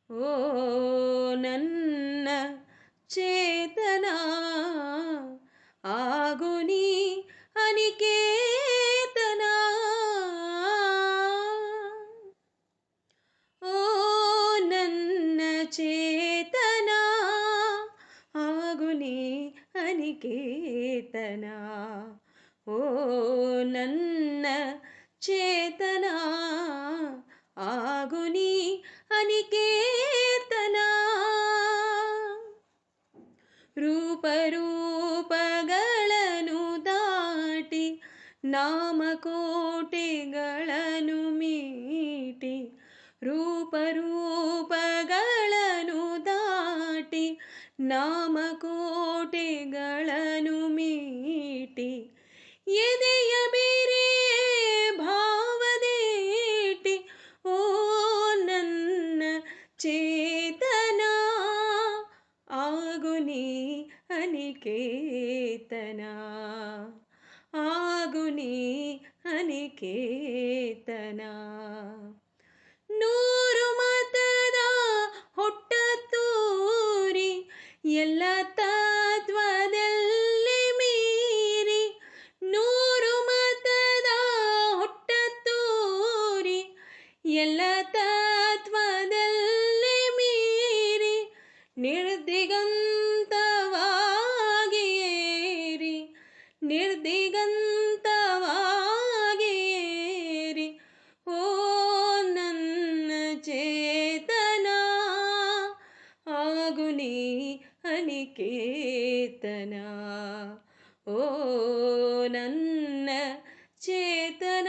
ಓ ನನ್ನ ಚೇತನ ಆಗುನಿ ಅನಿಕೇತನ. ಓ ನನ್ನ ಚೇತನ ಆಗುನಿ ಅನಿಕೇತನ. ಓ ನನ್ನ ಚೇತನ ಆಗುನಿ ಅನಿಕೇತನ. ರೂಪರೂಪಗಳನ್ನು ದಾಟಿ ನಾಮಕೋಟೆಗಳನ್ನು ಮೀಟಿ. ರೂಪರೂಪಗಳನ್ನು ದಾಟಿ ನಾಮಕೋಟೆಗಳನ್ನು ಮೀಟಿ. ಎದೆಯ ಬೇರೆ ಭಾವದೇಟಿ. ಓ ನನ್ನ ಚೇತನ ಆಗುನಿ ಅನಿಕೇತನ. ಆಗುನಿ ಅನಿಕೇತನ. ನೂರು ಮತದ ಹೊಟ್ಟ ತೂರಿ ಎಲ್ಲ ತತ್ವದಲ್ಲಿ ಮೀರಿ. ನೂರು ಮತದ ಹೊಟ್ಟ ತೂರಿ ಎಲ್ಲ ತತ್ವದಲ್ಲಿ ಮೀರಿ. ನಿರ್ದಿಗಂತವಾಗಿ ಏರಿ ನಿರ್ದಿಗಂತವಾಗಿ ಏರಿ. ಓ ನನ್ನ ಚೇತನ ಆಗುನಿ ಅನಿಕೇತನ. ಓ ನನ್ನ ಚೇತನ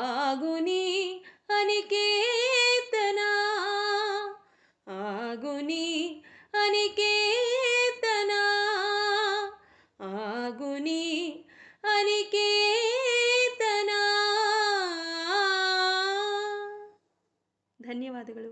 ಆಗುನಿ ಅನಿಕೇತನ. ಆಗುನಿ ಅನಿಕೇತನ. ಆಗುನಿ ಅನಿಕೇತನ. ಧನ್ಯವಾದಗಳು.